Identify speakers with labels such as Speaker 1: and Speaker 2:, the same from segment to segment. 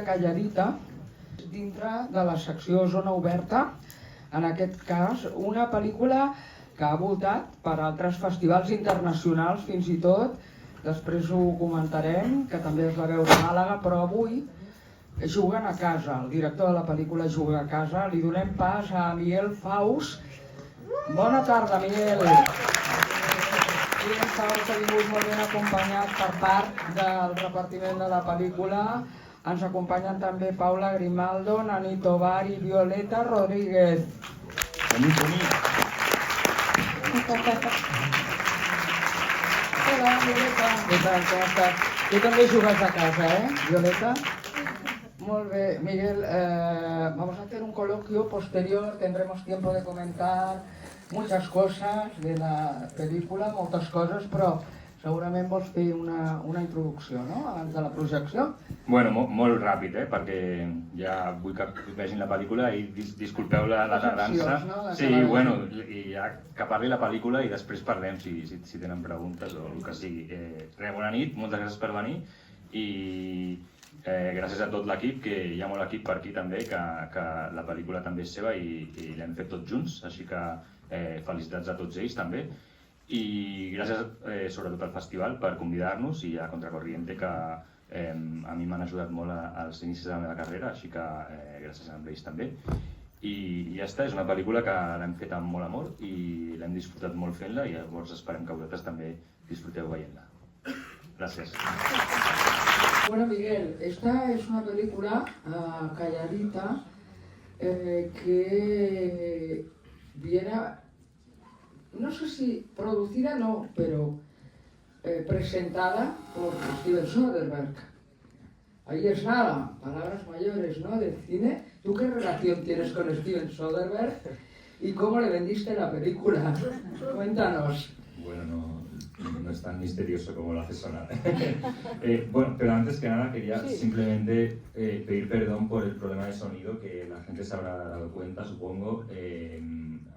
Speaker 1: Calladita dintre de la secció Zona Oberta, en aquest cas una pel·lícula que ha votat per altres festivals internacionals fins i tot, després ho comentarem, que també es va veure a Màlaga, però avui juguen a casa, el director de la pel·lícula juga a casa, li donem pas a Miguel Faus. Bona tarda, Miguel. Miguel Faus ha vingut molt ben acompanyat per part del repartiment de la pel·lícula. Ens acompanyen també Paula Grimaldo, Nani Tovar i Violeta Rodríguez. Hola, Violeta. Què tal, com estàs? Tu també jugues a casa, Violeta? Muy bien, Miguel, vamos a hacer un coloquio posterior, tendremos tiempo de comentar muchas cosas de la película, moltes coses, però segurament vols fer una introducció, no?, abans de la projecció.
Speaker 2: Bueno, molt ràpid, perquè ja vull que vegin la pel·lícula i disculpeu la tardança.
Speaker 1: No?
Speaker 2: Sí, bueno, i ja que parli la pel·lícula i després parlem si tenen preguntes o el que sigui. Bona nit, moltes gràcies per venir i gràcies a tot l'equip, que hi ha molt equip per aquí també, que la pel·lícula també és seva i l'hem fet tots junts, així que felicitats a tots ells també. I gràcies sobretot al festival per convidar-nos i a Contracorriente, que a mi m'han ajudat molt als inicis de la meva carrera, així que gràcies a ells també. I ja està, és una pel·lícula que l'hem fet amb molt amor i l'hem disfrutat molt fent-la i llavors esperem que vosaltres també disfruteu veient-la. Gracias.
Speaker 1: Bueno, Miguel, esta es una película calladita que viene, no sé si producida no, pero presentada por Steven Soderbergh. Ahí es nada, palabras mayores, ¿no?, del cine. ¿Tú qué relación tienes con Steven Soderbergh y cómo le vendiste la película? Cuéntanos.
Speaker 2: Bueno, no es tan misterioso como lo hace sonar. Bueno, pero antes que nada quería simplemente pedir perdón por el problema de sonido, que la gente se habrá dado cuenta, supongo.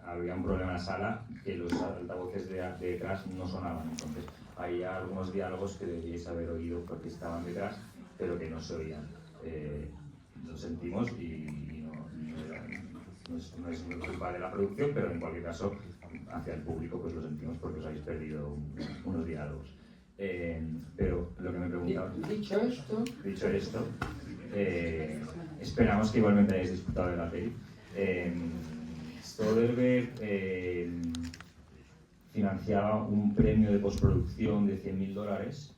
Speaker 2: Había un problema en la sala, que los altavoces de detrás no sonaban, entonces había algunos diálogos que debíais haber oído porque estaban detrás, pero que no se oían. Lo sentimos y no es culpa de la producción, pero en cualquier caso hacia el público pues lo sentimos porque os habéis perdido unos diálogos. Pero lo que me preguntaba...
Speaker 1: Dicho esto,
Speaker 2: esperamos que igualmente hayáis disfrutado de la peli. Soderbergh financiaba un premio de postproducción de $100.000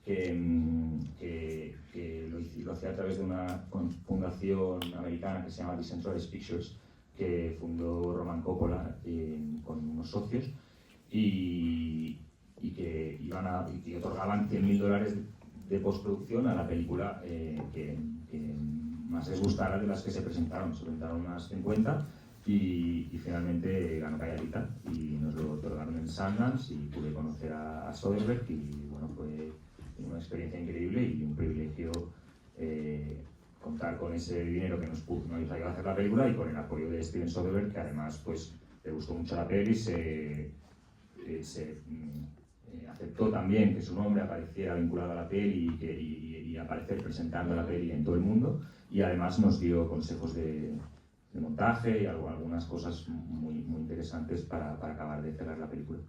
Speaker 2: que lo hacía a través de una fundación americana que se llama Decentralized Pictures, que fundó Roman Coppola con unos socios y que otorgaban $100.000 de postproducción a la película que más les gustara de las que se presentaron. Se presentaron unas 50 y finalmente ganó Calladita y nos lo otorgaron en Sundance y pude conocer a Soderbergh y bueno, fue una experiencia increíble y un privilegio contar con ese dinero que nos ayudó a hacer la película y con el apoyo de Steven Soderbergh, que además pues le gustó mucho la peli, se aceptó también que su nombre apareciera vinculado a la peli y aparecer presentando la peli en todo el mundo, y además nos dio consejos de montaje y algunas cosas muy interesantes para acabar de cerrar la película.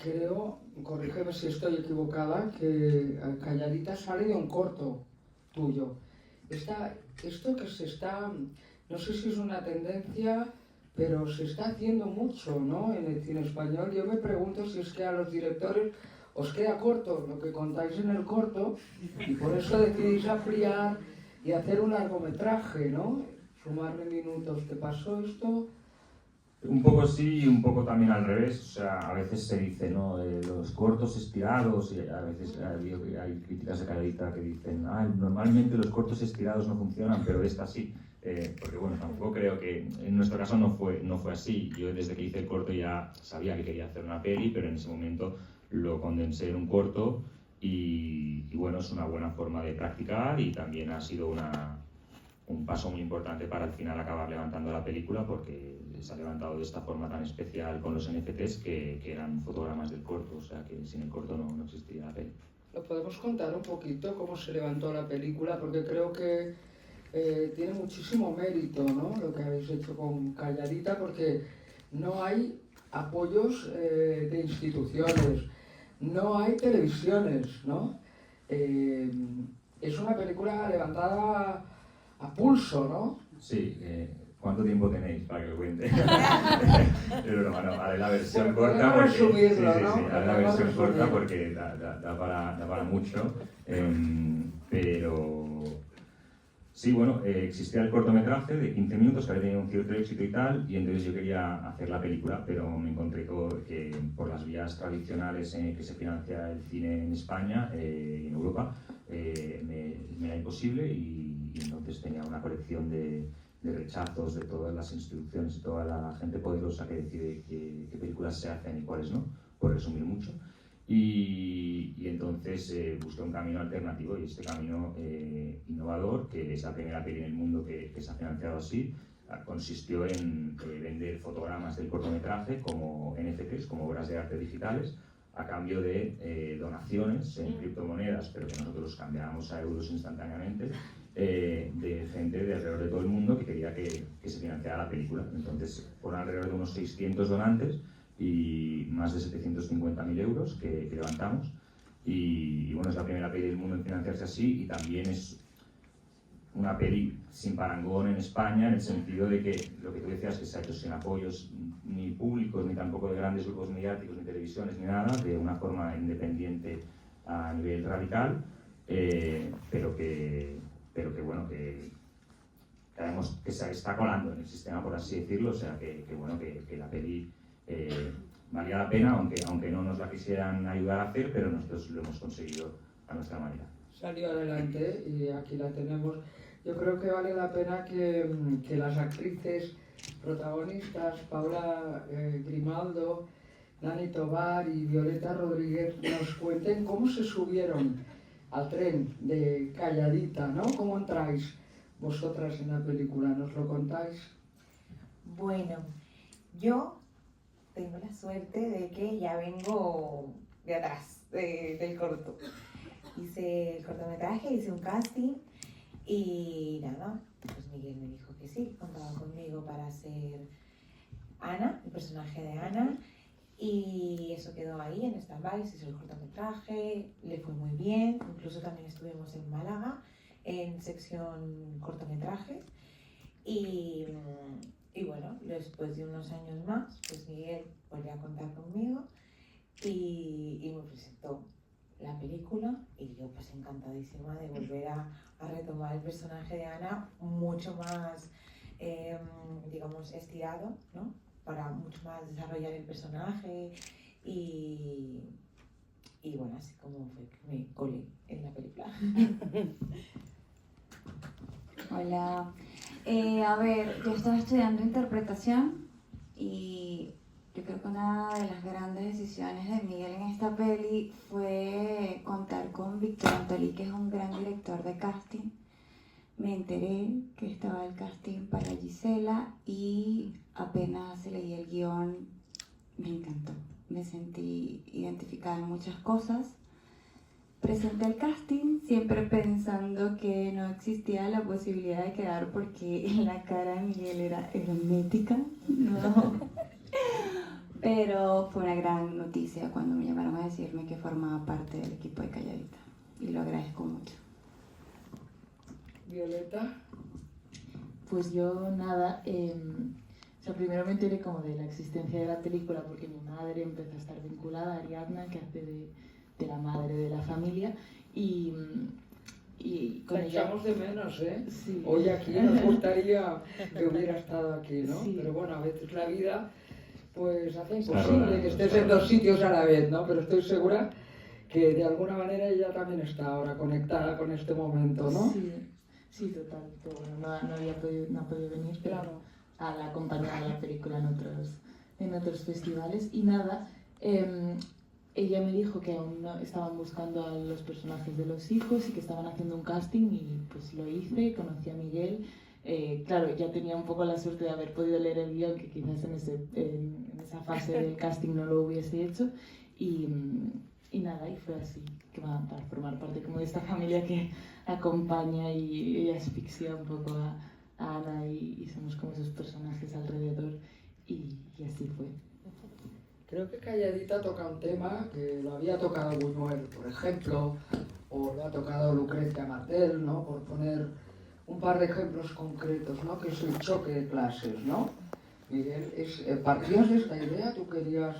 Speaker 1: Creo, corrígeme si estoy equivocada, que Calladita sale de un corto tuyo. Esto que se está, no sé si es una tendencia, pero se está haciendo mucho, ¿no?, en el cine español. Yo me pregunto si es que a los directores os queda corto lo que contáis en el corto y por eso decidís ampliar y hacer un largometraje, ¿no?, sumarle minutos. ¿Te pasó esto?
Speaker 2: Un poco sí y un poco también al revés. O sea, a veces se dice, ¿no?, los cortos estirados, y a veces hay críticas de Calladita que dicen, normalmente los cortos estirados no funcionan, pero esta sí. Porque bueno, tampoco creo que en nuestro caso no fue así. Yo desde que hice el corto ya sabía que quería hacer una peli, pero en ese momento lo condensé en un corto y bueno, es una buena forma de practicar y también ha sido un paso muy importante para al final acabar levantando la película, porque se ha levantado de esta forma tan especial con los NFTs que eran fotogramas del corto, o sea que sin el corto no existiría la peli.
Speaker 1: ¿Lo podemos contar un poquito cómo se levantó la película? Porque creo que tiene muchísimo mérito, ¿no? Lo que habéis hecho con Calladita, porque no hay apoyos de instituciones, no hay televisiones, ¿no? Es una película levantada a pulso, ¿no?
Speaker 2: Sí, ¿cuánto tiempo tenéis para que lo cuente? Pero bueno, haré la versión
Speaker 1: Bueno,
Speaker 2: corta
Speaker 1: podemos
Speaker 2: porque,
Speaker 1: resumirlo,
Speaker 2: sí,
Speaker 1: ¿no?
Speaker 2: sí, haré la
Speaker 1: Podemos
Speaker 2: versión
Speaker 1: resumir.
Speaker 2: corta porque da para mucho. Pero sí, bueno, existía el cortometraje de 15 minutos que había tenido un cierto éxito y tal, y entonces yo quería hacer la película, pero me encontré que por las vías tradicionales en que se financia el cine en España y en Europa, me era imposible y entonces tenía una colección de rechazos de todas las instituciones y toda la gente poderosa que decide qué películas se hacen y cuáles no, por resumir mucho. Y entonces busqué un camino alternativo y este camino innovador, que es la primera peli en el mundo que se ha financiado así, consistió en vender fotogramas del cortometraje como NFTs, como obras de arte digitales, a cambio de donaciones en criptomonedas, pero que nosotros cambiábamos a euros instantáneamente, de gente de alrededor de todo el mundo que quería que se financiara la película. Entonces fueron alrededor de unos 600 donantes y más de 750.000 euros que levantamos. Y bueno, es la primera peli del mundo en financiarse así y también es una peli sin parangón en España, en el sentido de que lo que tú decías, que se ha hecho sin apoyos ni públicos, ni tampoco de grandes grupos mediáticos, ni televisiones, ni nada, de una forma independiente a nivel radical, pero que bueno, que sabemos que se está colando en el sistema, por así decirlo, o sea que bueno, que la peli valía la pena, aunque no nos la quisieran ayudar a hacer, pero nosotros lo hemos conseguido a nuestra manera.
Speaker 1: Salió adelante y aquí la tenemos. Yo creo que vale la pena que las actrices protagonistas, Paula Grimaldo, Dani Tobar y Violeta Rodríguez, nos cuenten cómo se subieron al tren de Calladita, ¿no? ¿Cómo entráis vosotras en la película? ¿Nos lo contáis?
Speaker 3: Bueno, yo tengo la suerte de que ya vengo de atrás del corto. Hice el cortometraje, hice un casting y nada, pues Miguel me dijo que sí, contaba conmigo para hacer Ana, el personaje de Ana, y eso quedó ahí en stand-by, se hizo el cortometraje, le fue muy bien, incluso también estuvimos en Málaga en sección cortometrajes y bueno, después de unos años más, pues Miguel volvió a contar conmigo y me presentó la película y yo pues encantadísima de volver a retomar el personaje de Ana mucho más, digamos, estirado, ¿no? Para mucho más desarrollar el personaje y bueno, así como fue que me colé en la película.
Speaker 4: Hola. A ver, yo estaba estudiando interpretación y yo creo que una de las grandes decisiones de Miguel en esta peli fue contar con Víctor Antolí, que es un gran director de casting. Me enteré que estaba el casting para Gisela y apenas leí el guión, me encantó. Me sentí identificada en muchas cosas. Presenté el casting siempre pensando que no existía la posibilidad de quedar porque la cara de Miguel era hermética, ¿no? Pero fue una gran noticia cuando me llamaron a decirme que formaba parte del equipo de Calladita y lo agradezco mucho.
Speaker 1: Violeta.
Speaker 5: Pues yo nada, o sea, primero me enteré como de la existencia de la película porque mi madre empezó a estar vinculada a Ariadna, que hace de la madre de la familia, y con
Speaker 1: La
Speaker 5: ella...
Speaker 1: echamos de menos, ¿eh?
Speaker 5: Sí.
Speaker 1: Hoy aquí nos gustaría que hubiera estado aquí, ¿no?
Speaker 5: Sí.
Speaker 1: Pero bueno, a veces la vida pues hace
Speaker 2: Está
Speaker 1: imposible
Speaker 2: rodando,
Speaker 1: que estés
Speaker 2: está
Speaker 1: en dos
Speaker 2: rodando.
Speaker 1: sitios a la vez, ¿no? Pero estoy segura que de alguna manera ella también está ahora conectada con este momento, ¿no?
Speaker 5: Sí, total. Pero bueno, no ha podido venir, pero
Speaker 1: Claro.
Speaker 5: a la acompañar a la película en otros festivales. Y nada, ella me dijo que aún no estaban buscando a los personajes de los hijos y que estaban haciendo un casting y pues lo hice, conocí a Miguel. Claro, ya tenía un poco la suerte de haber podido leer el guión, que quizás en esa fase del casting no lo hubiese hecho. Y nada, y fue así. que va a formar parte como de esta familia que acompaña y asfixia un poco a Ana y somos como esos personajes alrededor y así fue.
Speaker 1: Creo que Calladita toca un tema que lo había tocado Buñuel, por ejemplo, o lo ha tocado Lucrecia Martel, ¿no? Por poner un par de ejemplos concretos, ¿no? Que es el choque de clases, ¿no? Miguel, ¿partías de esta idea? ¿Tú querías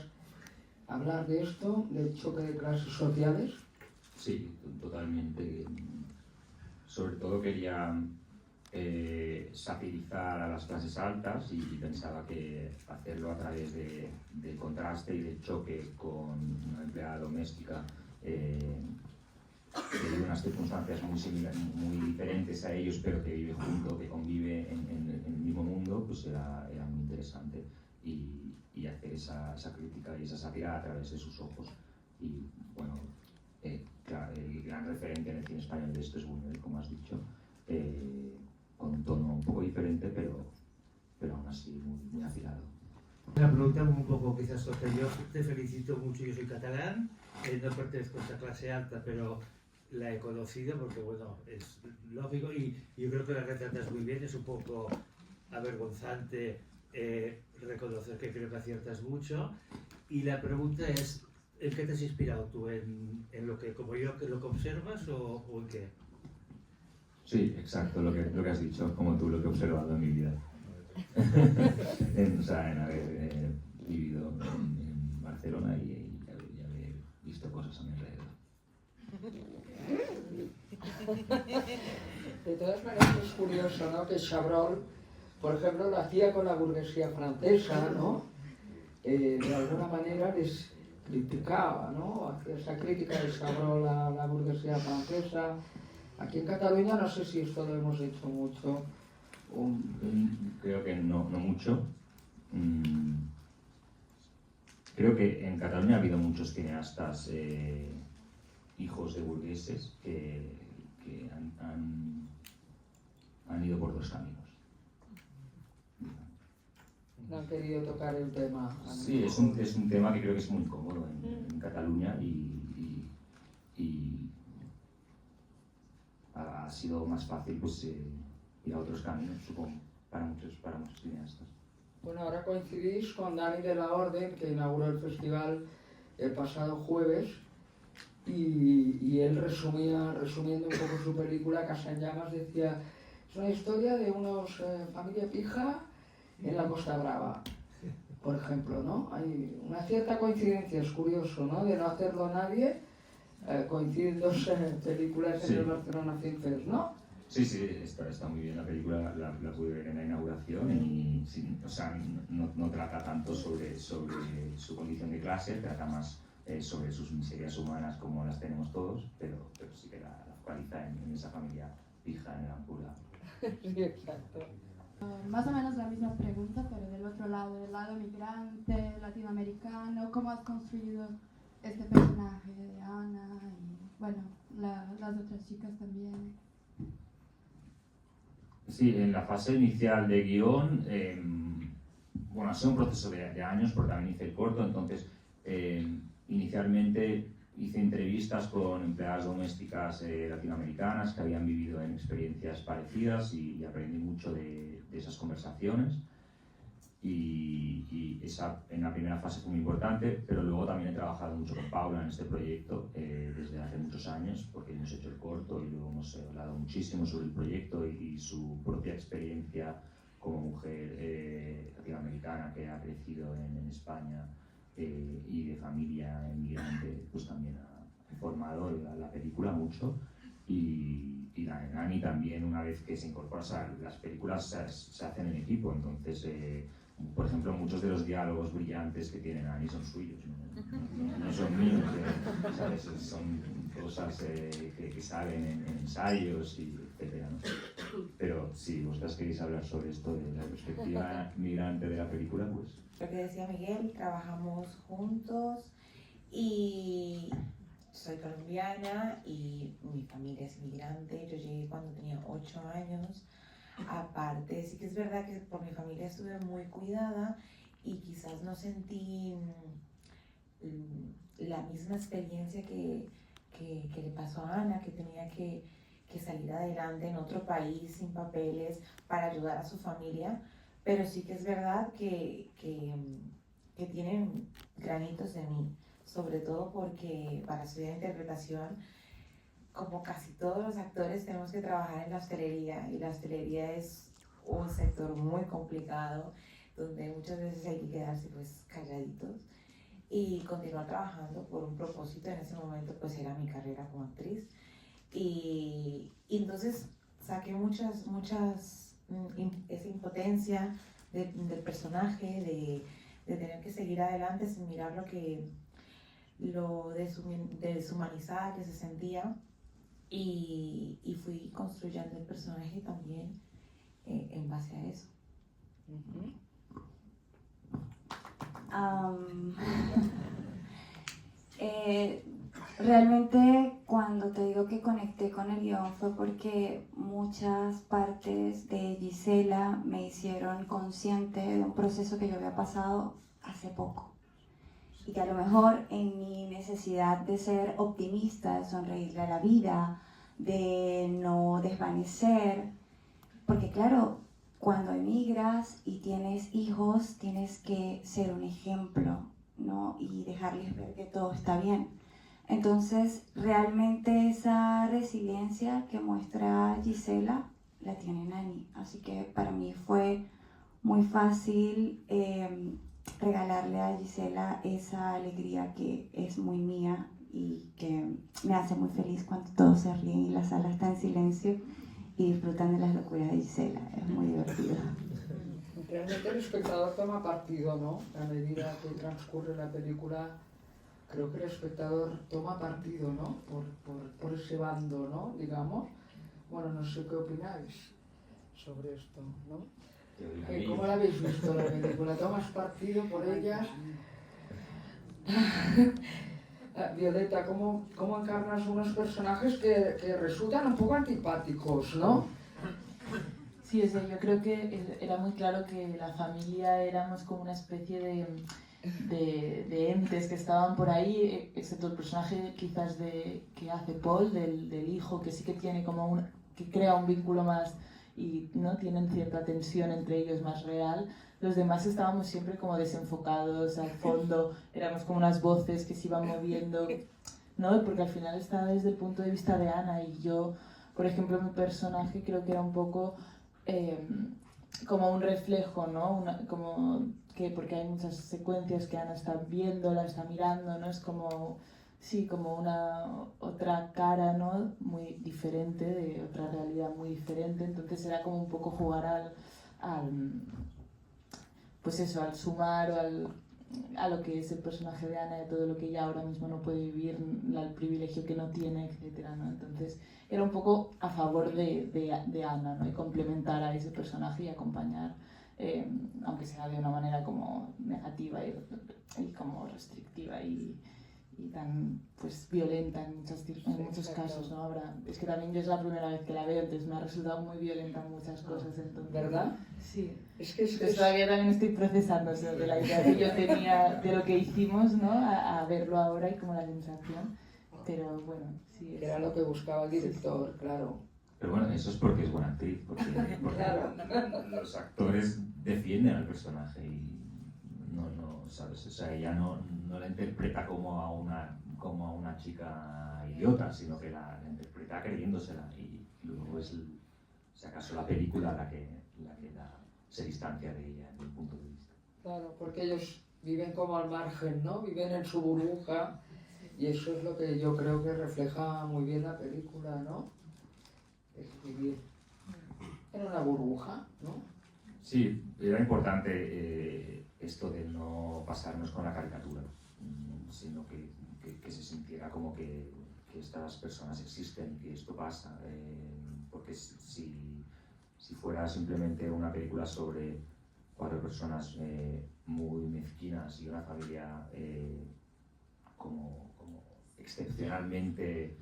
Speaker 1: hablar de esto, del choque de clases sociales?
Speaker 2: Sí, totalmente. Sobre todo quería satirizar a las clases altas y pensaba que hacerlo a través del contraste y del choque con una empleada doméstica que vive unas circunstancias muy diferentes a ellos, pero que vive junto, que convive en el mismo mundo, pues era muy interesante y hacer esa crítica y esa sátira a través de sus ojos. Y bueno, claro, el gran referente en el cine español de esto es Buñuel, como has dicho, con un tono un poco diferente, pero aún así muy afilado.
Speaker 6: Una pregunta un poco quizás social. Yo te felicito mucho, yo soy catalán, no pertenezco a esta clase alta, pero la he conocido porque, bueno, es lógico y yo creo que la retratas muy bien. Es un poco avergonzante reconocer que creo que aciertas mucho. Y la pregunta es, ¿en qué te has inspirado tú? ¿En lo que, como yo, que lo que observas o en qué?
Speaker 2: Sí, exacto, lo que has dicho, como tú, lo que he observado en mi vida. En haber vivido en Barcelona y haber visto cosas a mi alrededor.
Speaker 1: De todas maneras es curioso, ¿no? Que Chabrol, por ejemplo, lo hacía con la burguesía francesa, ¿no? De alguna manera les criticaba, ¿no? Hacía esa crítica de Chabrol a la burguesía francesa. Aquí en Cataluña no sé si esto lo hemos hecho mucho.
Speaker 2: Creo que no mucho. Creo que en Cataluña ha habido muchos cineastas hijos de burgueses que han ido por dos caminos.
Speaker 1: No han querido tocar el tema.
Speaker 2: Sí, es un tema que creo que es muy cómodo en Cataluña y ha sido más fácil pues, ir a otros caminos, supongo, para muchos cineastas.
Speaker 1: Bueno, ahora coincidís con Dani de la Orden, que inauguró el festival el pasado jueves, y él resumiendo un poco su película, Casa en Llamas, decía, es una historia de una familia pija en la Costa Brava, por ejemplo, ¿no? Hay una cierta coincidencia, es curioso, ¿no? De no hacerlo nadie, coinciden dos películas en el Barcelona Film Fest, ¿no?
Speaker 2: Sí, está muy bien la película, la pude ver en la inauguración y no trata tanto sobre su condición de clase, trata más sobre sus miserias humanas como las tenemos todos, pero sí que la focaliza en esa familia pija en la Ampula.
Speaker 1: Sí, exacto.
Speaker 7: Más o menos la misma pregunta, pero del otro lado, del lado migrante, latinoamericano, ¿cómo has construido este personaje de Ana y, bueno, las otras chicas también?
Speaker 2: Sí, en la fase inicial de guión, bueno, ha sido un proceso de años porque también hice el corto, entonces inicialmente hice entrevistas con empleadas domésticas latinoamericanas que habían vivido en experiencias parecidas y aprendí mucho de esas conversaciones y esa en la primera fase fue muy importante, pero luego también he trabajado mucho con Paula en este proyecto desde hace muchos años porque hemos hecho el corto y luego hemos hablado muchísimo sobre el proyecto y su propia experiencia como mujer latinoamericana que ha crecido en España y de familia inmigrante, pues también ha formado la película mucho y Nani también, una vez que se incorpora, o sea, las películas se hacen en equipo, entonces por ejemplo, muchos de los diálogos brillantes que tiene Nani son suyos, no son míos, ¿sabes? Son cosas que salen en ensayos y etcétera, ¿no? Pero si vosotras queréis hablar sobre esto de la perspectiva migrante de la película, pues...
Speaker 3: Lo que decía Miguel, trabajamos juntos y soy colombiana y mi familia es inmigrante. Yo llegué cuando tenía 8 años. Aparte, sí que es verdad que por mi familia estuve muy cuidada y quizás no sentí la misma experiencia que que le pasó a Ana, que tenía que salir adelante en otro país sin papeles para ayudar a su familia, pero sí que es verdad que tienen granitos de mí, sobre todo porque para estudiar interpretación, como casi todos los actores, tenemos que trabajar en la hostelería, y la hostelería es un sector muy complicado, donde muchas veces hay que quedarse pues calladitos y continuar trabajando por un propósito. En ese momento pues era mi carrera como actriz, y entonces saqué esa impotencia del personaje, de tener que seguir adelante sin mirar lo deshumanizada que se sentía, y fui construyendo el personaje también en base a eso.
Speaker 4: Realmente cuando te digo que conecté con el guión fue porque muchas partes de Gisela me hicieron consciente de un proceso que yo había pasado hace poco, y que a lo mejor en mi necesidad de ser optimista, de sonreírle a la vida, de no desvanecer, porque claro, cuando emigras y tienes hijos tienes que ser un ejemplo, ¿no? Y dejarles ver que todo está bien. Entonces realmente esa resiliencia que muestra Gisela la tiene Nani, así que para mí fue muy fácil regalarle a Gisela esa alegría que es muy mía y que me hace muy feliz cuando todos se ríen y la sala está en silencio y disfrutan de las locuras de Gisela. Es muy divertido.
Speaker 1: Realmente el espectador toma partido, ¿no? A medida que transcurre la película, creo que el espectador toma partido, ¿no? Por ese bando, ¿no? Digamos. Bueno, no sé qué opináis sobre esto, ¿no? ¿Cómo la habéis visto la película? ¿Tomas partido por ella? Violeta, ¿cómo encarnas unos personajes que resultan un poco antipáticos, ¿no?
Speaker 5: Sí, o sea, yo creo que era muy claro que la familia éramos como una especie de entes que estaban por ahí, excepto el personaje quizás que hace Paul, del hijo, que sí que tiene como que crea un vínculo más y no tienen cierta tensión entre ellos más real. Los demás estábamos siempre como desenfocados, al fondo, éramos como unas voces que se iban moviendo, ¿no? Porque al final está desde el punto de vista de Ana, y yo, por ejemplo, mi personaje creo que era un poco como un reflejo, ¿no? Porque hay muchas secuencias que Ana está viendo, la está mirando, ¿no? Es como, sí, como una otra cara, ¿no? Muy diferente, de otra realidad muy diferente. Entonces era como un poco jugar pues eso, al sumar o a lo que es el personaje de Ana, de todo lo que ella ahora mismo no puede vivir, el privilegio que no tiene, etcétera, ¿no? Entonces era un poco a favor de Ana, ¿no? Y complementar a ese personaje y acompañar, aunque sea de una manera como negativa y como restrictiva y tan pues violenta en muchos casos, ¿no? Ahora, es que también yo es la primera vez que la veo, entonces me ha resultado muy violenta en muchas cosas, entonces,
Speaker 1: ¿verdad?
Speaker 5: Sí.
Speaker 1: Entonces
Speaker 5: Todavía también estoy procesando eso, de la idea que yo tenía de lo que hicimos, ¿no? A verlo ahora y como la sensación, pero bueno, sí.
Speaker 1: Era lo que buscaba el director, sí. Claro.
Speaker 2: Pero bueno, eso es porque es buena actriz, porque
Speaker 1: claro.
Speaker 2: Los actores defienden al personaje y no ¿sabes? O sea, ella no la interpreta como a una chica idiota, sino que la interpreta creyéndosela, y luego es, si acaso, la película la que se distancia de ella en el punto de vista.
Speaker 1: Claro, porque ellos viven como al margen, ¿no? Viven en su burbuja, y eso es lo que yo creo que refleja muy bien la película, ¿no? Es vivir en una burbuja, ¿no?
Speaker 2: Sí, era importante esto de no pasarnos con la caricatura, sino que se sintiera como que estas personas existen, que esto pasa, porque si fuera simplemente una película sobre 4 personas muy mezquinas y una familia como excepcionalmente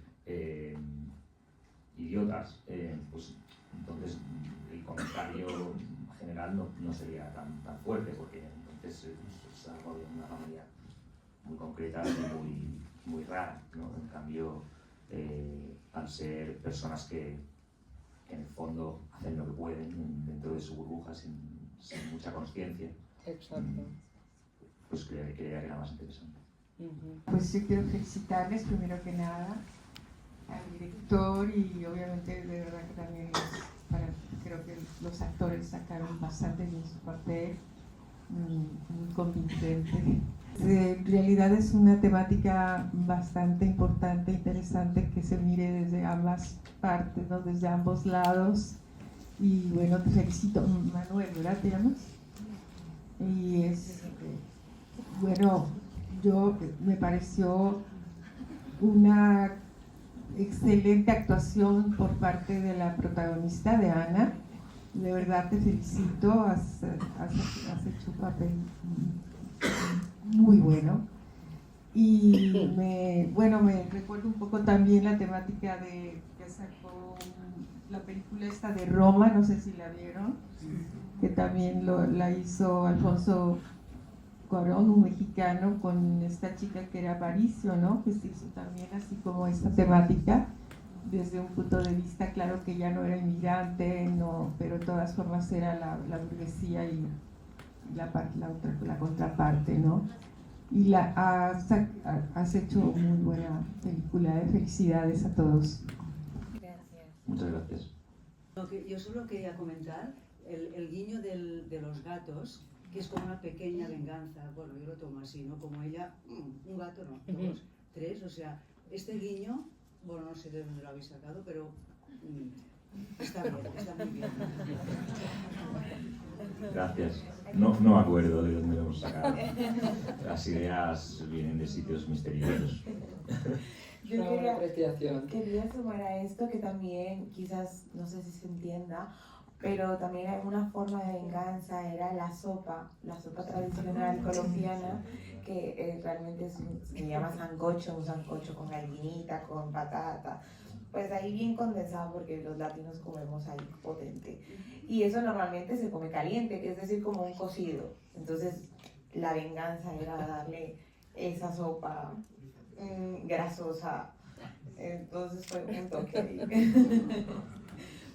Speaker 2: idiotas, pues entonces el comentario general no sería tan fuerte, porque entonces es algo de una familia muy concreta y muy rara, ¿no? En cambio, al ser personas que en el fondo hacen lo que pueden dentro de su burbuja sin mucha conciencia.
Speaker 1: Exacto.
Speaker 2: Pues creía que era más interesante.
Speaker 8: Pues yo quiero felicitarles primero que nada al director y obviamente de verdad que también creo que los actores sacaron bastante bien su papel, muy convincente. En realidad es una temática bastante importante, interesante, que se mire desde ambas partes, ¿no? Desde ambos lados. Y bueno, te felicito, Manuel, ¿verdad te llamas? Y bueno, me pareció una excelente actuación por parte de la protagonista, de Ana. De verdad te felicito, has hecho un papel muy bueno. Y me recuerdo un poco también la temática que sacó la película esta de Roma, no sé si la vieron, que también la hizo Alfonso Cuarón, un mexicano, con esta chica que era Aparicio, ¿no? Que se hizo también así como esta temática, desde un punto de vista, claro que ya no era inmigrante, no, pero de todas formas era la burguesía y la contraparte, ¿no? Y has hecho muy buena película, felicidades a todos.
Speaker 3: Gracias.
Speaker 2: Muchas gracias.
Speaker 9: Yo solo quería comentar el guiño de los gatos, que es como una pequeña venganza. Bueno, yo lo tomo así, ¿no? Como ella, un gato no, dos, tres, o sea, este guiño, bueno, no sé de dónde lo habéis sacado, pero está bien, está muy bien.
Speaker 2: Gracias. No me acuerdo de dónde lo hemos sacado. Las ideas vienen de sitios misteriosos.
Speaker 3: Yo
Speaker 1: Una apreciación.
Speaker 3: quería sumar a esto que también, quizás, no sé si se entienda, pero también hay una forma de venganza, era la sopa tradicional colombiana, que realmente se llama sancocho, un sancocho con gallinita, con patata, pues ahí bien condensado porque los latinos comemos ahí potente. Y eso normalmente se come caliente, que es decir, como un cocido. Entonces, la venganza era darle esa sopa grasosa. Entonces fue un toque ahí.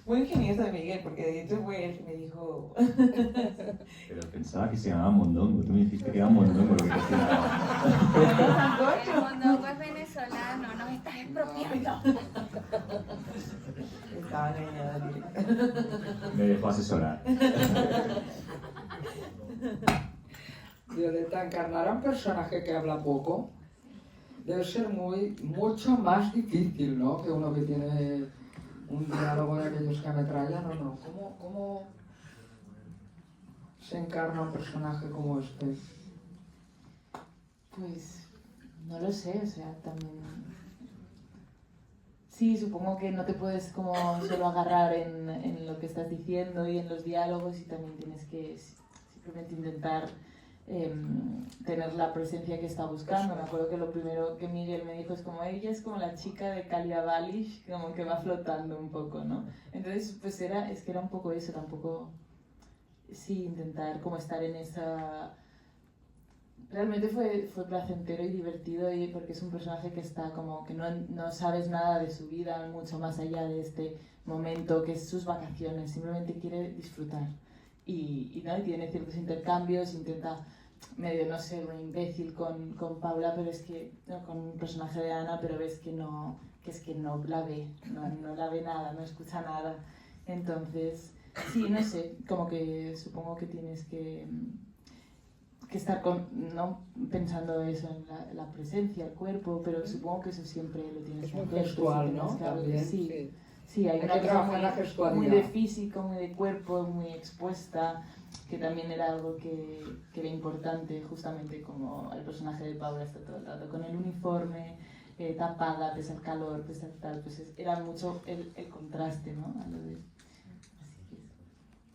Speaker 3: Muy ingenioso de Miguel, porque de hecho fue él que me dijo...
Speaker 2: Pero pensaba que se llamaba mondongo. Tú me dijiste que era mondongo lo que cocinaba.
Speaker 4: El mondongo es venezolano, nos estás expropiando.
Speaker 3: Estaba engañada directa.
Speaker 2: Me dejó asesorar.
Speaker 1: Violeta, encarnar a un personaje que habla poco debe ser mucho más difícil, ¿no? Que uno que tiene un diálogo de aquellos que ametrallan, ¿o no? ¿Cómo se encarna un personaje como este?
Speaker 5: Pues no lo sé, o sea, también... Sí, supongo que no te puedes como solo agarrar en lo que estás diciendo y en los diálogos, y también tienes que simplemente intentar tener la presencia que está buscando. Me acuerdo que lo primero que Miguel me dijo es como, ella es como la chica de Kalia Balish, como que va flotando un poco, ¿no? Entonces, pues es que era un poco eso, tampoco... Sí, intentar como estar en esa... Realmente fue placentero y divertido, y porque es un personaje que está como que no sabes nada de su vida, mucho más allá de este momento que es sus vacaciones, simplemente quiere disfrutar. Y tiene ciertos intercambios, intenta medio no ser un imbécil con Paula, pero es que, no, con un personaje de Ana, pero ves que es que no la ve, no la ve nada, no escucha nada. Entonces, sí, no sé, como que supongo que tienes que estar no pensando eso en la presencia, el cuerpo, pero supongo que eso siempre lo tienes
Speaker 1: Es
Speaker 5: que
Speaker 1: muy
Speaker 5: hacer.
Speaker 1: gestual,
Speaker 5: pues,
Speaker 1: ¿no?
Speaker 5: claro,
Speaker 1: También,
Speaker 5: sí. Sí, hay
Speaker 1: Hay
Speaker 5: una
Speaker 1: que
Speaker 5: cosa
Speaker 1: trabajar la gestualidad.
Speaker 5: muy de físico, muy de cuerpo, muy expuesta, que también era algo que era importante, justamente como el personaje de Paula está todo el rato con el uniforme, tapada, pese al calor, pese al tal, pues era mucho el contraste, ¿no? A lo de... Así que...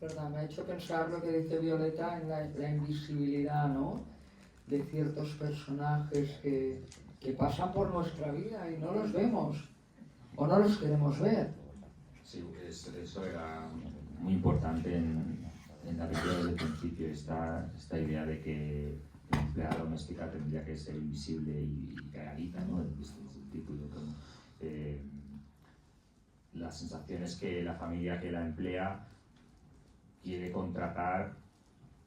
Speaker 1: ¿Verdad? Me ha hecho pensar lo que dice Violeta en la invisibilidad, ¿no? De ciertos personajes que pasan por nuestra vida y no los vemos o no los queremos ver.
Speaker 2: Sí, eso era muy importante en la película desde el principio, esta idea de que la empleada doméstica tendría que ser invisible y calladita, ¿no? Este es el título. la sensación es que la familia que la emplea quiere contratar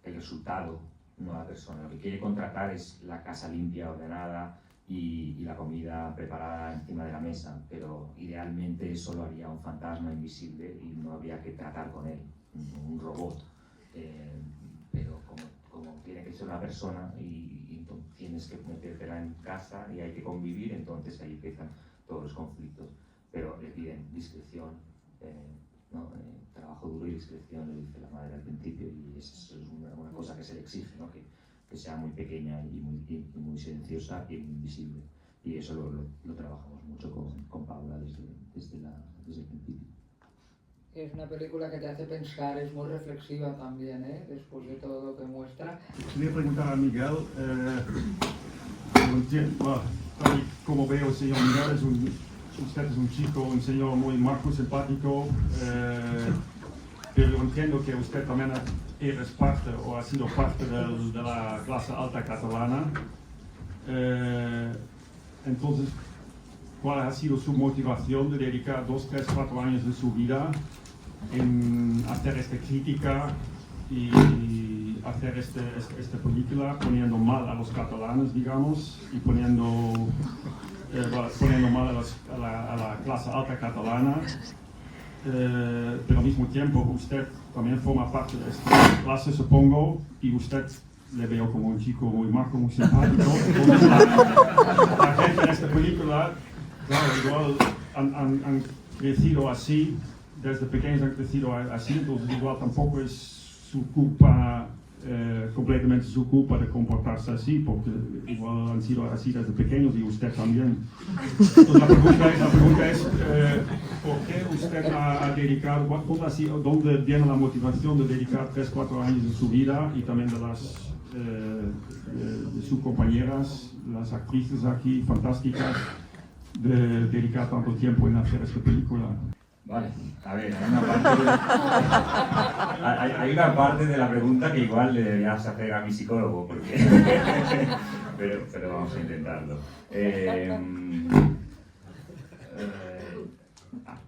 Speaker 2: el resultado, no a la persona. Lo que quiere contratar es la casa limpia, ordenada y la comida preparada encima de la mesa, pero idealmente eso lo haría un fantasma invisible y no habría que tratar con él, un robot. Pero como tiene que ser una persona y tienes que metértela en casa y hay que convivir, entonces ahí empiezan todos los conflictos. Pero le piden discreción, trabajo duro y discreción, le dice la madre al principio, y eso es una cosa que se le exige, ¿no? Que sea muy pequeña y muy silenciosa y muy invisible. Y eso lo trabajamos mucho con Paula desde el principio.
Speaker 1: Es una película que te hace pensar, es muy reflexiva también, después de todo lo que muestra.
Speaker 10: Quería preguntar a Miguel, como veo, el señor Miguel usted es un chico, un señor muy majo, simpático, pero entiendo que usted también eres parte o ha sido parte de la clase alta catalana. Entonces, ¿cuál ha sido su motivación de dedicar 2, 3, 4 años de su vida en hacer esta crítica y hacer esta película, poniendo mal a los catalanes, digamos, y poniendo mal a la clase alta catalana, pero al mismo tiempo usted también forma parte de esta clase, supongo, y usted le veo como un chico muy majo, muy simpático. Entonces, la gente en esta película, claro, igual han crecido así, desde pequeños han crecido así, entonces igual tampoco es su culpa, completamente su culpa de comportarse así, porque igual han sido así desde pequeños y usted también. Entonces la pregunta es ¿por qué usted ha dedicado, dónde viene la motivación de dedicar 3, 4 años de su vida y también de sus compañeras, las actrices aquí fantásticas, de dedicar tanto tiempo en hacer esta película?
Speaker 2: Vale, a ver, hay una parte de la pregunta que igual le deberías hacer a mi psicólogo, porque pero vamos a intentarlo.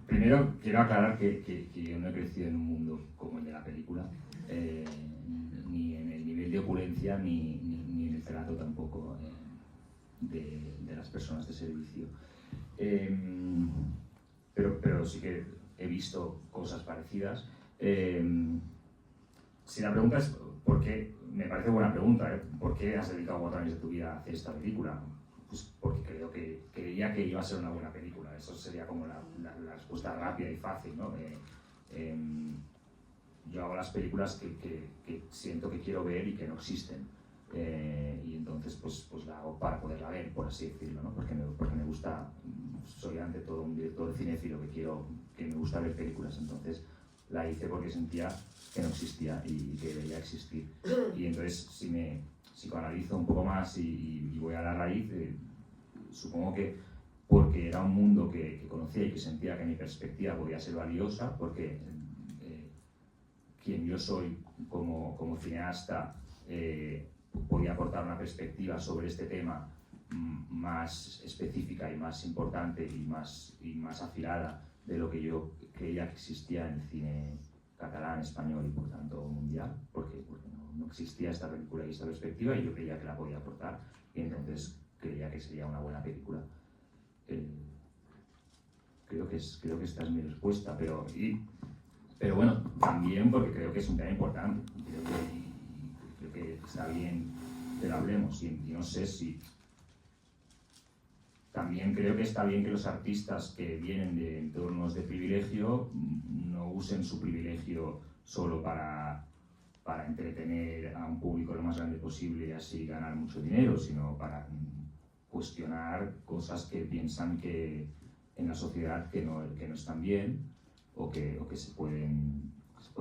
Speaker 2: Primero quiero aclarar que yo no he crecido en un mundo como el de la película, ni en el nivel de opulencia, ni en el trato tampoco de las personas de servicio. Pero sí que he visto cosas parecidas. Si la pregunta es ¿por qué? Me parece buena pregunta, ¿por qué has dedicado 4 años de tu vida a hacer esta película? Pues porque creía que iba a ser una buena película. Eso sería como la respuesta rápida y fácil, ¿no? Yo hago las películas que siento que quiero ver y que no existen. Y entonces pues la hago para poderla ver, por así decirlo, ¿no? Porque me gusta, soy ante todo un director cinéfilo que me gusta ver películas, entonces la hice porque sentía que no existía y que debería existir. Y entonces si me psicoanalizo un poco más y voy a la raíz, supongo que porque era un mundo que conocía y que sentía que mi perspectiva podía ser valiosa, porque quien yo soy como cineasta podía aportar una perspectiva sobre este tema más específica y más importante y más afilada de lo que yo creía que existía en el cine catalán, español y por tanto mundial, porque no existía esta película y esta perspectiva y yo creía que la podía aportar y entonces creía que sería una buena película. Creo que esta es mi respuesta, pero bueno, también porque creo que es un tema importante, creo que está bien que lo hablemos y no sé si... También creo que está bien que los artistas que vienen de entornos de privilegio no usen su privilegio solo para entretener a un público lo más grande posible y así ganar mucho dinero, sino para cuestionar cosas que piensan que en la sociedad que no están bien o que se pueden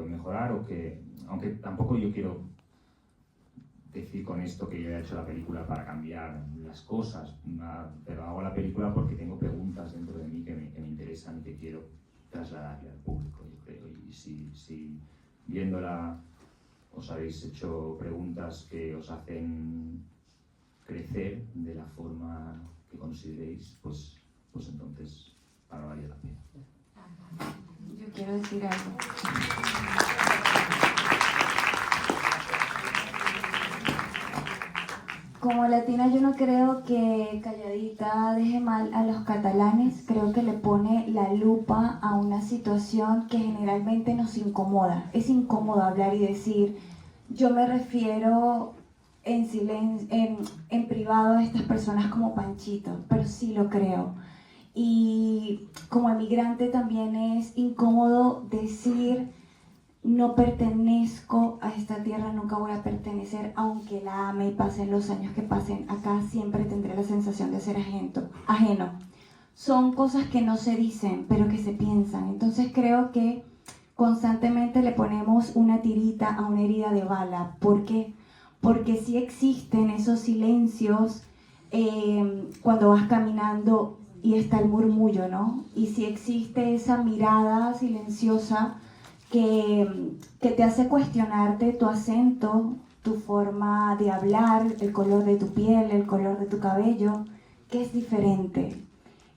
Speaker 2: mejorar, aunque tampoco yo quiero decir con esto que yo he hecho la película para cambiar las cosas, pero hago la película porque tengo preguntas dentro de mí que me interesan y que quiero trasladarle al público, yo creo. Y si viéndola os habéis hecho preguntas que os hacen crecer de la forma que consideréis, pues entonces valdría la pena.
Speaker 4: Yo quiero decir algo. Como latina yo no creo que Calladita deje mal a los catalanes, creo que le pone la lupa a una situación que generalmente nos incomoda. Es incómodo hablar y decir, yo me refiero en silencio, en privado a estas personas como Panchito, pero sí lo creo. Y como emigrante también es incómodo decir, no pertenezco a esta tierra, nunca voy a pertenecer, aunque la ame y pasen los años que pasen. Acá siempre tendré la sensación de ser ajeno. Son cosas que no se dicen, pero que se piensan. Entonces creo que constantemente le ponemos una tirita a una herida de bala. ¿Por qué? Porque sí existen esos silencios cuando vas caminando y está el murmullo, ¿no? Y sí existe esa mirada silenciosa que te hace cuestionarte tu acento, tu forma de hablar, el color de tu piel, el color de tu cabello, que es diferente.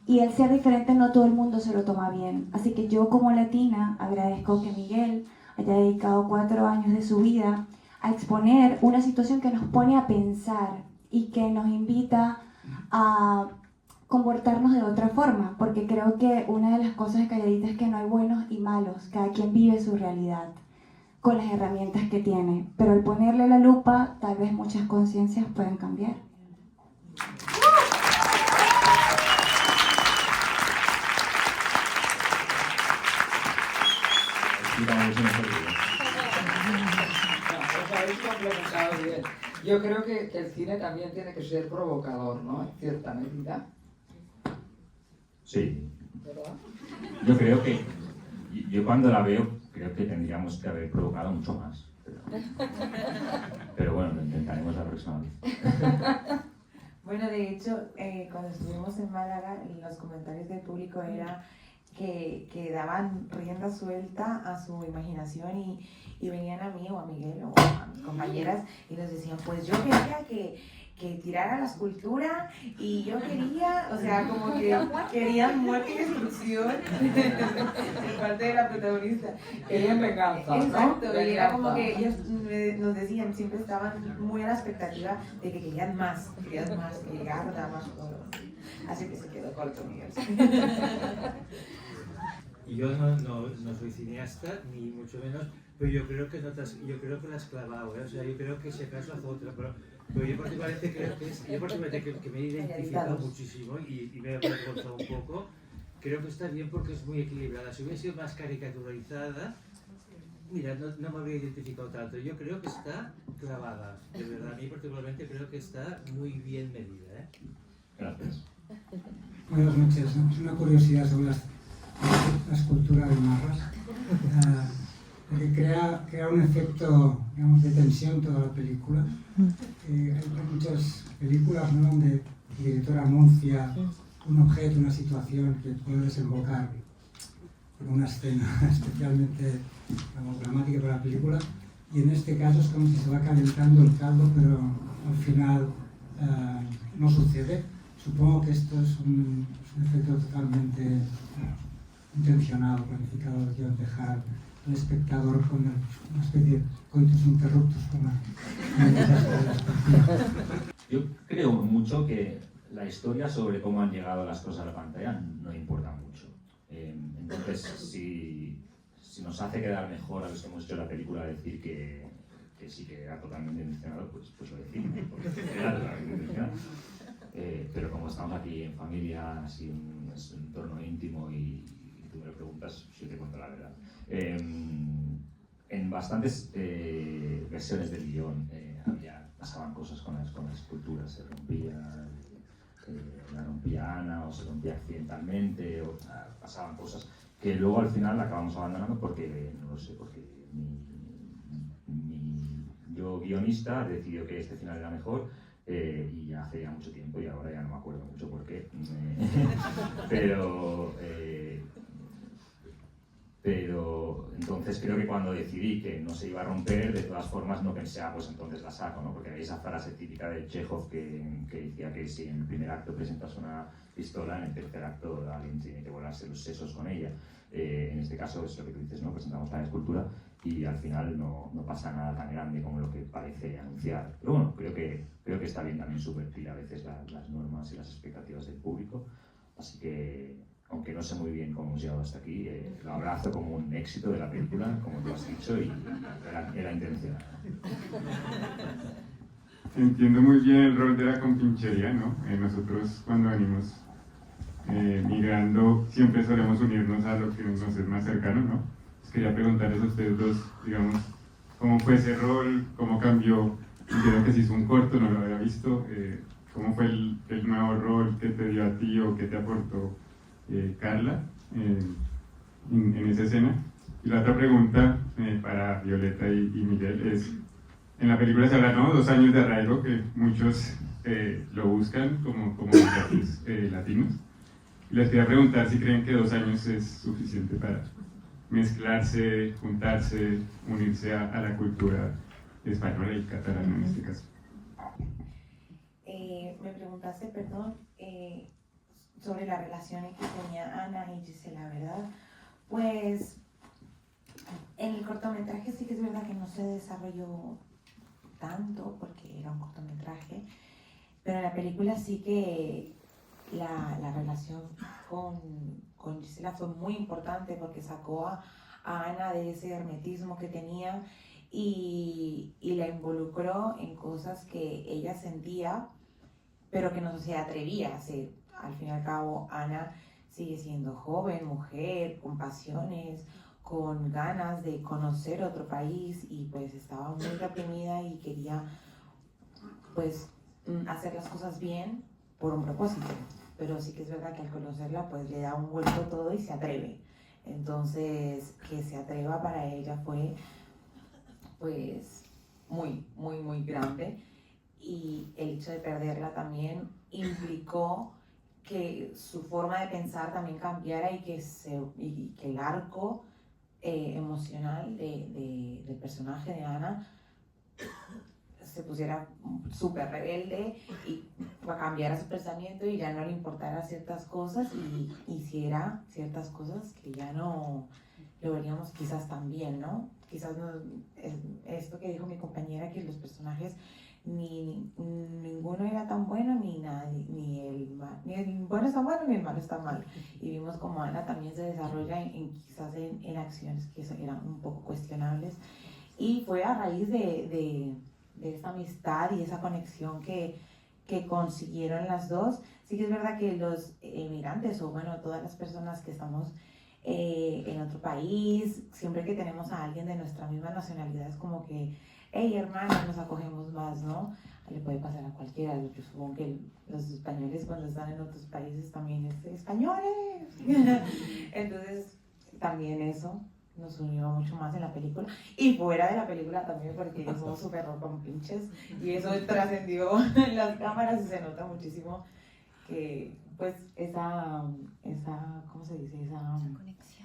Speaker 4: Y el ser diferente no todo el mundo se lo toma bien. Así que yo como latina agradezco que Miguel haya dedicado 4 años de su vida a exponer una situación que nos pone a pensar y que nos invita a comportarnos de otra forma, porque creo que una de las cosas de Calladita es que no hay buenos y malos, cada quien vive su realidad con las herramientas que tiene, pero al ponerle la lupa tal vez muchas conciencias pueden cambiar.
Speaker 1: Yo creo que el cine también tiene que ser provocador, ¿no? En cierta medida.
Speaker 2: Sí.
Speaker 1: ¿Verdad?
Speaker 2: Yo creo que, yo cuando la veo, creo que tendríamos que haber provocado mucho más. Pero bueno, lo intentaremos la próxima vez.
Speaker 3: Bueno, de hecho, cuando estuvimos en Málaga, los comentarios del público era que daban rienda suelta a su imaginación y venían a mí o a Miguel o a mis compañeras y nos decían, pues yo quería que tirara la escultura y yo quería, o sea, como que querían muerte y destrucción de parte de la protagonista.
Speaker 1: Querían venganza, ¿no?
Speaker 3: Exacto, y era como que ellos nos decían, siempre estaban muy a la expectativa de que querían más, que llegara a dar más oro. Así que se quedó corto, Miguel.
Speaker 6: Y yo no soy cineasta, ni mucho menos, pero yo creo que la has clavado, ¿eh? O sea, yo creo que si acaso hace otra, pero yo particularmente creo que me he identificado muchísimo y me he avergonzado un poco. Creo que está bien porque es muy equilibrada. Si hubiera sido más caricaturizada, mira, no me habría identificado tanto. Yo creo que está clavada, de verdad. A mí particularmente creo que está muy bien medida, ¿eh?
Speaker 2: Gracias.
Speaker 11: Buenas noches. Es una curiosidad sobre la escultura de Marras. Que crea un efecto, digamos, de tensión toda la película. Hay muchas películas, ¿no?, donde el director anuncia un objeto, una situación que puede desembocar en una escena especialmente, digamos, dramática para la película, y en este caso es como si se va calentando el caldo, pero al final no sucede. Supongo que esto es un efecto totalmente intencionado, planificado, de dejar al espectador con una especie de coitus interruptus con la
Speaker 2: Yo creo mucho que la historia sobre cómo han llegado las cosas a la pantalla no importa mucho. Entonces, si nos hace quedar mejor a los que hemos hecho la película decir que sí que era totalmente intencionado, pues lo decimos, porque era totalmente intencionado. Pero como estamos aquí en familia, así en un entorno íntimo y tú me lo preguntas, yo te cuento la verdad. En bastantes versiones del guión pasaban cosas con las esculturas, se la rompía Ana o se rompía accidentalmente, o pasaban cosas que luego al final acabamos abandonando porque, no lo sé, porque yo guionista decidió que este final era mejor. Y ya hace ya mucho tiempo y ahora ya no me acuerdo mucho por qué, pero Pero entonces creo que cuando decidí que no se iba a romper, de todas formas no pensé, pues entonces la saco, ¿no? Porque hay esa frase típica de Chekhov que decía que si en el primer acto presentas una pistola, en el tercer acto alguien tiene que volarse los sesos con ella. En este caso es lo que tú dices, ¿no? Presentamos la escultura y al final no pasa nada tan grande como lo que parece anunciar. Pero bueno, creo que está bien también subvertir a veces las normas y las expectativas del público. Así que, aunque no sé muy bien cómo hemos llegado hasta aquí, lo abrazo como un éxito de la película, como tú has dicho, y era intencional.
Speaker 12: Entiendo muy bien el rol de la compinchería, ¿no? Nosotros cuando venimos migrando siempre solemos unirnos a lo que nos es más cercano, ¿no? Pues quería preguntarles a ustedes dos, digamos, ¿cómo fue ese rol? ¿Cómo cambió? Entiendo que se hizo un corto, no lo había visto. ¿Cómo fue el nuevo rol que te dio a ti o que te aportó Carla en esa escena? Y la otra pregunta para Violeta y Miguel es, en la película se habla, ¿no? 2 años de arraigo, que muchos lo buscan como latinos. Y les quería preguntar si creen que 2 años es suficiente para mezclarse, juntarse, unirse a la cultura española y catalana en este caso.
Speaker 3: Me preguntaste, perdón, sobre las relaciones que tenía Ana y Gisela, ¿verdad? Pues en el cortometraje sí que es verdad que no se desarrolló tanto porque era un cortometraje, pero en la película sí que la relación con Gisela fue muy importante porque sacó a Ana de ese hermetismo que tenía y la involucró en cosas que ella sentía pero que no se atrevía a hacer. Al fin y al cabo, Ana sigue siendo joven, mujer, con pasiones, con ganas de conocer otro país y pues estaba muy reprimida y quería pues hacer las cosas bien por un propósito. Pero sí que es verdad que al conocerla pues le da un vuelco todo y se atreve. Entonces, que se atreva para ella fue pues muy, muy, muy grande. Y el hecho de perderla también implicó que su forma de pensar también cambiara y que el arco emocional del personaje de Ana se pusiera súper rebelde y cambiara su pensamiento y ya no le importara ciertas cosas y hiciera ciertas cosas que ya no lo veríamos quizás tan bien, ¿no? Quizás no, esto que dijo mi compañera, que los personajes ninguno era tan bueno ni el bueno está bueno ni el malo está mal, y vimos como Ana también se desarrolla quizás en acciones que eran un poco cuestionables, y fue a raíz de esta amistad y esa conexión que consiguieron las dos. Sí que es verdad que los emigrantes o bueno todas las personas que estamos en otro país, siempre que tenemos a alguien de nuestra misma nacionalidad es como que hey hermana, nos acogemos más, ¿no? Le puede pasar a cualquiera. Yo supongo que los españoles cuando están en otros países también es españoles. Entonces también eso nos unió mucho más en la película y fuera de la película también, porque somos súper pinches y eso trascendió en las cámaras y se nota muchísimo que pues esa ¿cómo se dice?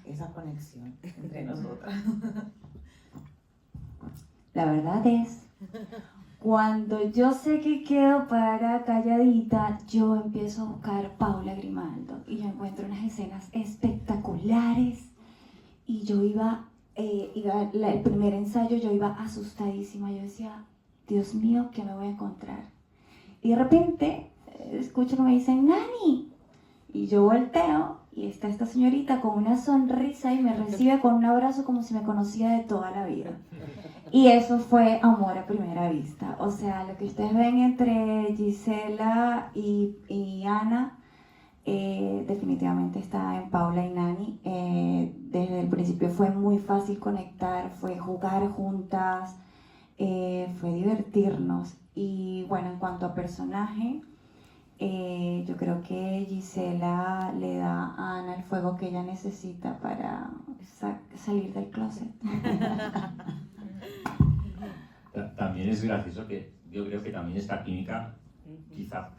Speaker 3: Esa conexión entre nosotras.
Speaker 4: La verdad es, cuando yo sé que quedo para calladita, yo empiezo a buscar Paula Grimaldo y yo encuentro unas escenas espectaculares y yo el primer ensayo yo iba asustadísima, yo decía, Dios mío, ¿qué me voy a encontrar? Y de repente escucho que me dicen, Nani, y yo volteo y está esta señorita con una sonrisa y me recibe con un abrazo como si me conocía de toda la vida. Y eso fue amor a primera vista. O sea, lo que ustedes ven entre Gisela y Ana, definitivamente está en Paula y Nani. Desde el principio fue muy fácil conectar, fue jugar juntas, fue divertirnos. Y bueno, en cuanto a personaje, yo creo que Gisela le da a Ana el fuego que ella necesita para salir del closet.
Speaker 2: También es gracioso que yo creo que también esta química quizá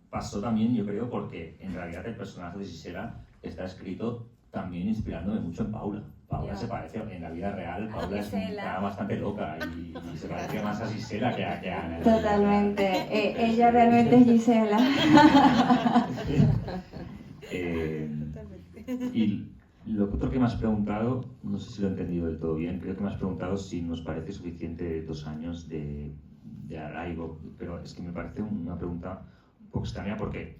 Speaker 2: pasó también, yo creo, porque en realidad el personaje de Gisela está escrito
Speaker 13: también inspirándome mucho en Paula. Paula se parece, en la vida real, Paula es una bastante loca y se parece más a Gisela que a Ana.
Speaker 4: Totalmente. Ella realmente es Gisela.
Speaker 13: Y lo otro que me has preguntado, no sé si lo he entendido del todo bien, creo que me has preguntado si nos parece suficiente 2 años de arraigo, pero es que me parece una pregunta un poco extraña porque,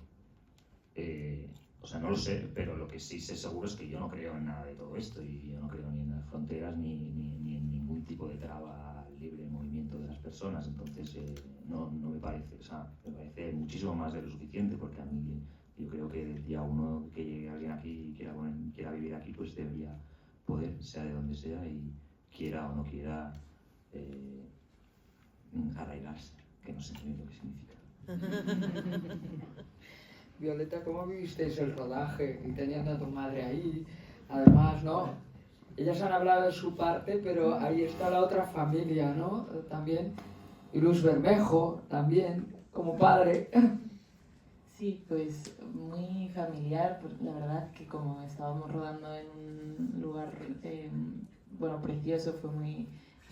Speaker 13: o sea, no lo sé, pero lo que sí sé seguro es que yo no creo en nada de todo esto y yo no creo ni en las fronteras ni en ningún tipo de traba al libre movimiento de las personas, entonces no me parece, o sea, me parece muchísimo más de lo suficiente porque a mí yo creo que el día uno que llegue alguien aquí y quiera vivir aquí, pues debería poder, sea de donde sea y quiera o no quiera arraigarse, que no sé muy bien lo que significa.
Speaker 1: Violeta, ¿cómo vivisteis el rodaje y teniendo a tu madre ahí? Además, ¿no? Ellas han hablado de su parte, pero ahí está la otra familia, ¿no? También. Y Luis Bermejo, también, como padre.
Speaker 5: Sí, pues muy familiar, pues la verdad que como estábamos rodando en un lugar, bueno, precioso, fue muy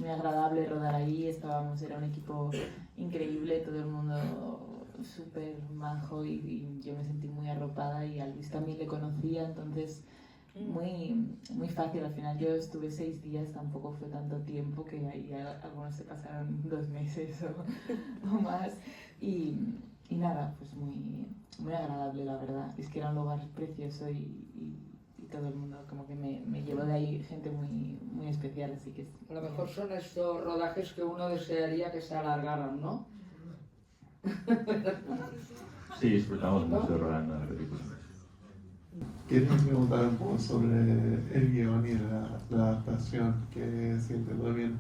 Speaker 5: agradable rodar ahí, era un equipo increíble, todo el mundo súper majo y yo me sentí muy arropada y a Luis también le conocía, entonces muy fácil. Al final yo estuve 6 días, tampoco fue tanto tiempo, que ahí algunos se pasaron 2 meses o más y nada, pues muy agradable la verdad. Es que era un lugar precioso y todo el mundo como que me llevó de ahí gente muy especial, así que...
Speaker 1: A lo mejor son estos rodajes que uno desearía que se alargaran, ¿no?
Speaker 13: Sí, disfrutamos mucho rodando la película.
Speaker 14: Quería preguntar un poco sobre el guión y la adaptación, que si entiendo bien,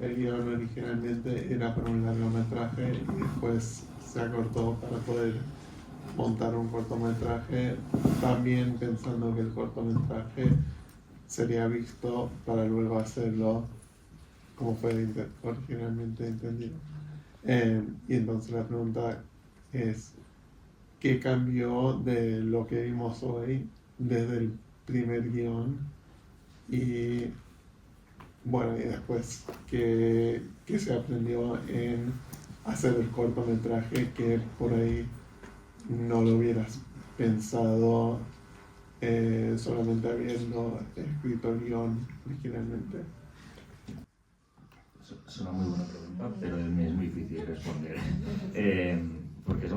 Speaker 14: el guión originalmente era para un largometraje y después se acortó para poder montar un cortometraje, también pensando que el cortometraje sería visto para luego hacerlo como fue originalmente entendido. Y entonces la pregunta es, ¿qué cambió de lo que vimos hoy desde el primer guión? Y bueno, y después, ¿qué se aprendió en hacer el cortometraje que por ahí no lo hubieras pensado solamente habiendo escrito el guión originalmente?
Speaker 13: Es una muy buena pregunta, pero me es muy difícil responder. Porque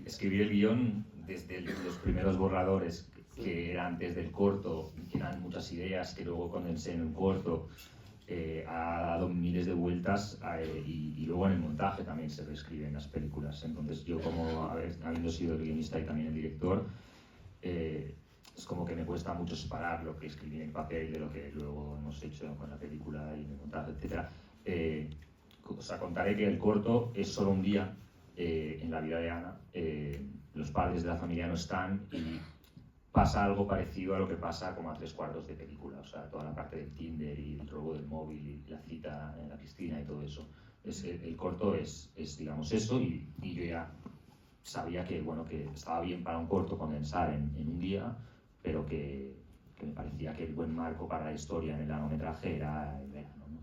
Speaker 13: escribir el guión desde los primeros borradores, que eran antes del corto, que eran muchas ideas que luego condensé en un corto, ha dado miles de vueltas y luego en el montaje también se reescriben las películas. Entonces yo, como habiendo sido el guionista y también el director, es como que me cuesta mucho separar lo que escribí en el papel de lo que luego hemos hecho con la película y en el montaje, etc. O sea, contaré que el corto es solo un día en la vida de Ana. Los padres de la familia no están y pasa algo parecido a lo que pasa como a 3/4 de película. O sea, toda la parte del Tinder y el robo del móvil y la cita en la piscina y todo eso. El corto es digamos eso y yo ya sabía que, bueno, que estaba bien para un corto condensar en un día, pero que me parecía que el buen marco para la historia en el largometraje era el verano, ¿no?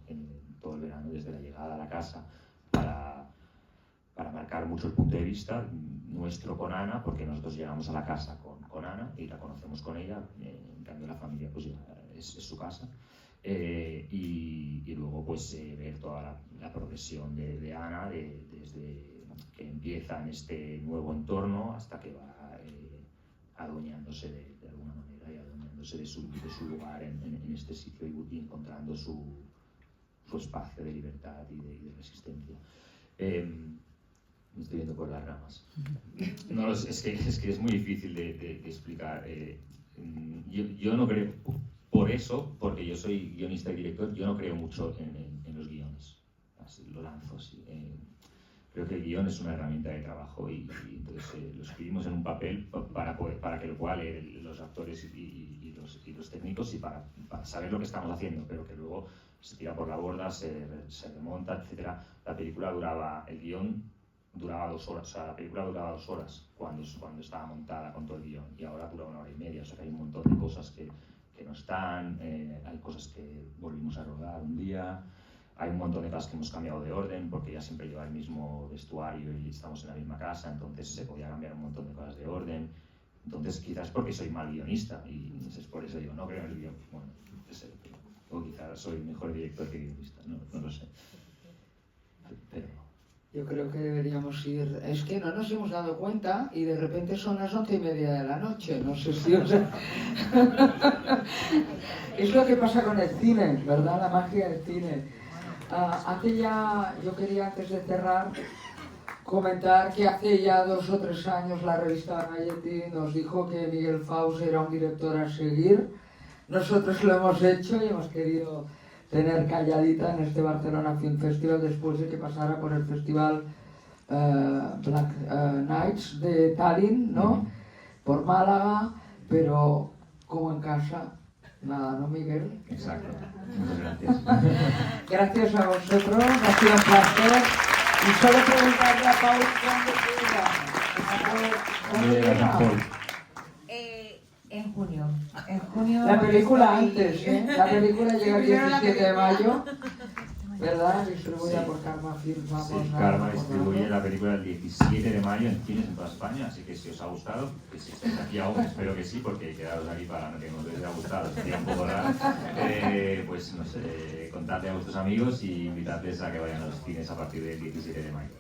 Speaker 13: Todo el verano, desde la llegada a la casa, para marcar mucho el punto de vista nuestro con Ana, porque nosotros llegamos a la casa con Ana y la conocemos con ella, en cambio la familia pues ya es su casa. Y luego pues ver toda la progresión de Ana, desde que empieza en este nuevo entorno hasta que va adueñándose de alguna manera y adueñándose de su lugar en este sitio y encontrando su espacio de libertad y de resistencia. Me estoy viendo por las ramas. No, es que es muy difícil de explicar. Yo no creo, por eso, porque yo soy guionista y director, yo no creo mucho en los guiones. Así, lo lanzo así. Creo que el guión es una herramienta de trabajo y entonces lo escribimos en un papel para que lo puedan leer los actores y los técnicos y para saber lo que estamos haciendo, pero que luego se tira por la borda, se remonta, etc. La película el guión
Speaker 2: duraba 2 horas, o sea, la película duraba 2 horas cuando estaba montada con todo el guión, y ahora dura 1 hora y media, o sea que hay un montón de cosas que no están, hay cosas que volvimos a rodar un día, hay un montón de cosas que hemos cambiado de orden, porque ella siempre lleva el mismo vestuario y estamos en la misma casa, entonces se podía cambiar un montón de cosas de orden. Entonces quizás porque soy mal guionista, y es por eso digo, no creo en el guión. Bueno, o quizás soy mejor director que guionista, no lo sé. Pero...
Speaker 1: Yo creo que deberíamos ir... Es que no nos hemos dado cuenta y de repente son las 11:30 de la noche. No sé si os... Es lo que pasa con el cine, ¿verdad? La magia del cine. Yo quería, antes de cerrar, comentar que hace ya 2 o 3 años la revista Variety nos dijo que Miguel Faus era un director a seguir. Nosotros lo hemos hecho y hemos querido tener calladita en este Barcelona Film Festival después de que pasara por el festival Black Nights de Tallinn, ¿no? Por Málaga, pero como en casa. Nada, ¿no, Miguel?
Speaker 2: Exacto. Muchas gracias.
Speaker 1: Gracias a vosotros, ha sido un placer. Y solo preguntarle a Paul cuándo llega.
Speaker 3: En junio. En junio.
Speaker 1: La película antes, ¿eh? La película llega el 17 de mayo, ¿verdad? Distribuida por Karma Film.
Speaker 2: Sí, Karma distribuye la película el 17 de mayo en cines en toda España, así que si os ha gustado, que si estáis aquí aún, espero que sí, porque quedaros aquí para que no os haya gustado, sería un poco raro, pues no sé, contadle a vuestros amigos y invitadles a que vayan a los cines a partir del 17 de mayo.